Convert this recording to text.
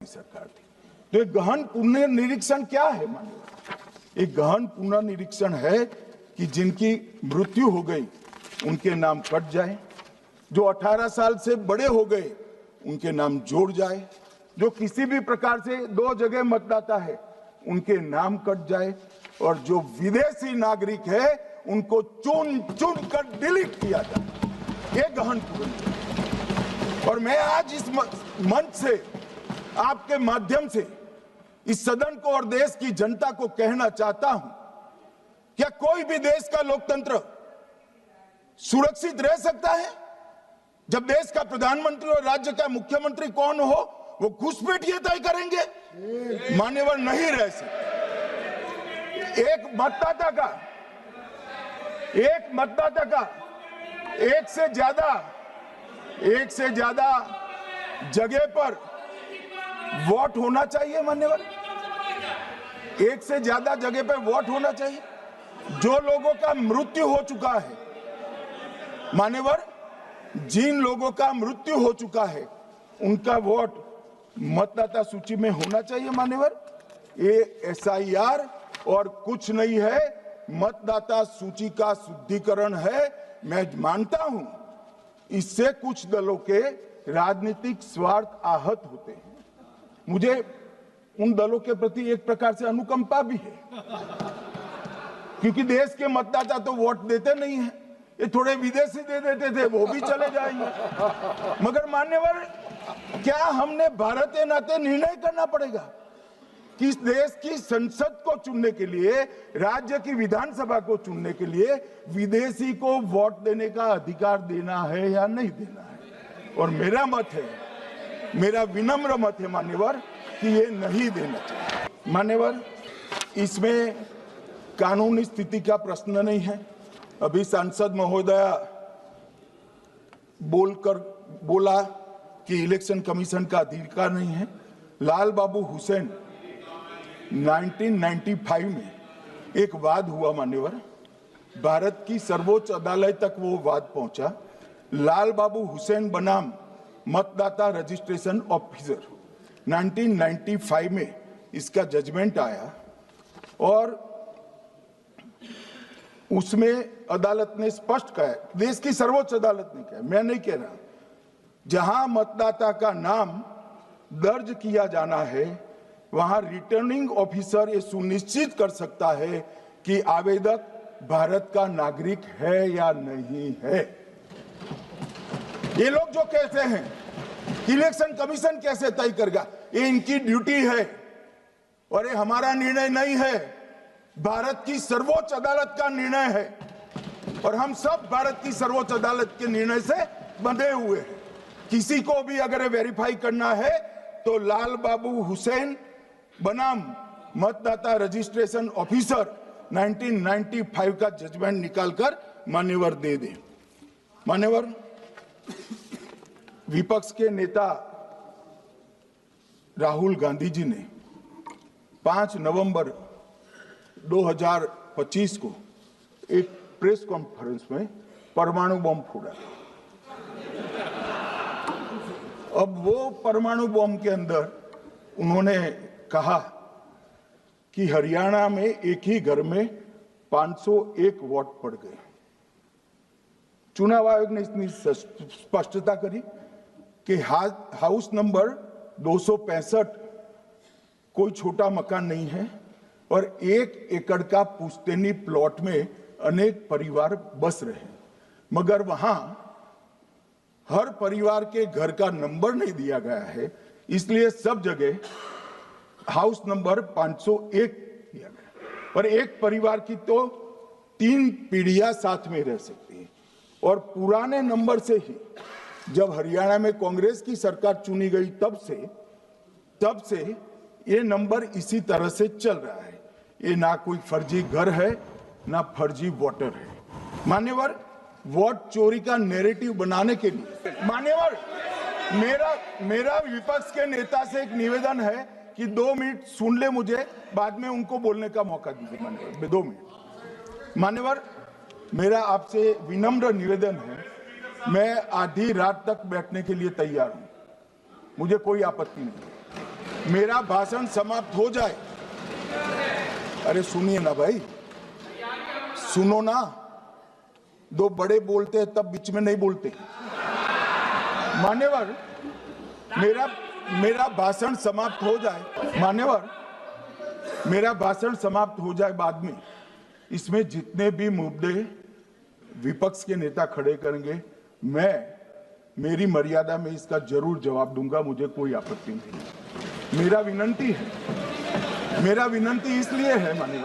सरकार थी। तो एक गहन पुनर्निरीक्षण क्या है? माननीय, एक गहन पुनर्निरीक्षण है कि जिनकी मृत्यु हो गई उनके नाम कट जाए, जो 18 साल से बड़े हो गए उनके नाम जोड़ जाए, जो किसी भी प्रकार से 2 जगह मतदाता है उनके नाम कट जाए, और जो विदेशी नागरिक है उनको चुन चुन कर डिलीट किया जाए। ये गहन पुनर्निरीक्षण। और मैं आज इस मंच से आपके माध्यम से इस सदन को और देश की जनता को कहना चाहता हूं, क्या कोई भी देश का लोकतंत्र सुरक्षित रह सकता है जब देश का प्रधानमंत्री और राज्य का मुख्यमंत्री कौन हो वो घुसपैठिए तय करेंगे? मान्यवर, नहीं रह सकते। एक मतदाता का एक से ज्यादा जगह पर वोट होना चाहिए। मान्यवर, एक से ज्यादा जगह पर वोट होना चाहिए। जो लोगों का मृत्यु हो चुका है, मान्यवर, जिन लोगों का मृत्यु हो चुका है उनका वोट मतदाता सूची में होना चाहिए। मान्यवर, ये SIR और कुछ नहीं है, मतदाता सूची का शुद्धिकरण है। मैं मानता हूं इससे कुछ दलों के राजनीतिक स्वार्थ आहत होते हैं। मुझे उन दलों के प्रति एक प्रकार से अनुकंपा भी है, क्योंकि देश के मतदाता तो वोट देते नहीं हैं। ये थोड़े विदेशी दे देते थे, वो भी चले जाएंगे। मगर मान्यवर, क्या हमने भारत के नाते निर्णय करना पड़ेगा कि इस देश की संसद को चुनने के लिए, राज्य की विधानसभा को चुनने के लिए विदेशी को वोट देने का अधिकार देना है या नहीं देना है? और मेरा मत है, मेरा विनम्र मत है मान्यवर, कि ये नहीं देना चाहिए। मान्यवर, इसमें कानूनी स्थिति का प्रश्न नहीं है। अभी सांसद महोदया बोला कि इलेक्शन कमीशन का अधिकार नहीं है। लाल बाबू हुसैन 1995 में एक वाद हुआ मान्यवर, भारत की सर्वोच्च अदालत तक वो वाद पहुंचा। लाल बाबू हुसैन बनाम मतदाता रजिस्ट्रेशन ऑफिसर 1995 में इसका जजमेंट आया, और उसमें अदालत ने स्पष्ट कहा, देश की सर्वोच्च अदालत ने कहा, मैं नहीं कह रहा, जहां मतदाता का नाम दर्ज किया जाना है वहां रिटर्निंग ऑफिसर ये सुनिश्चित कर सकता है कि आवेदक भारत का नागरिक है या नहीं है। ये लोग जो कहते हैं इलेक्शन कमीशन कैसे तय करेगा, ये इनकी ड्यूटी है और ये हमारा निर्णय नहीं है, भारत की सर्वोच्च अदालत का निर्णय है। और हम सब भारत की सर्वोच्च अदालत के निर्णय से बंधे हुए हैं। किसी को भी अगर वेरीफाई करना है तो लाल बाबू हुसैन बनाम मतदाता रजिस्ट्रेशन ऑफिसर 1995 का जजमेंट निकालकर मान्यवर दे दे। मान्यवर, विपक्ष के नेता राहुल गांधी जी ने 5 नवंबर 2025 को एक प्रेस कॉन्फ्रेंस में परमाणु बम फोड़ा। अब वो परमाणु बम के अंदर उन्होंने कहा कि हरियाणा में एक ही घर में 501 वोट पड़ गए। चुनाव आयोग ने इतनी स्पष्टता करी कि हाउस नंबर 265 कोई छोटा मकान नहीं है, और 1 एकड़ का पुश्तैनी प्लॉट में अनेक परिवार बस रहे हैं, मगर वहां हर परिवार के घर का नंबर नहीं दिया गया है, इसलिए सब जगह हाउस नंबर 501 दिया गया। और एक परिवार की तो 3 पीढ़ियां साथ में रह सकती है। और पुराने नंबर से ही जब हरियाणा में कांग्रेस की सरकार चुनी गई तब से ये नंबर इसी तरह से चल रहा है। ये ना कोई फर्जी घर है ना फर्जी वोटर है। मान्यवर, वोट चोरी का नैरेटिव बनाने के लिए मान्यवर, मेरा विपक्ष के नेता से एक निवेदन है कि 2 मिनट सुन ले मुझे, बाद में उनको बोलने का मौका दीजिए। मान्यवर, 2 मिनट। मान्यवर, मेरा आपसे विनम्र निवेदन है, मैं आधी रात तक बैठने के लिए तैयार हूं, मुझे कोई आपत्ति नहीं। मेरा भाषण समाप्त हो जाए। अरे सुनिए ना भाई, सुनो ना, दो बड़े बोलते हैं तब बीच में नहीं बोलते। मान्यवर, मेरा भाषण समाप्त हो जाए। मान्यवर, मेरा भाषण समाप्त हो जाए बाद में, इसमें जितने भी मुद्दे विपक्ष के नेता खड़े करेंगे, मैं मेरी मर्यादा में इसका जरूर जवाब दूंगा, मुझे कोई आपत्ति नहीं। मेरा विनंती इसलिए है माननीय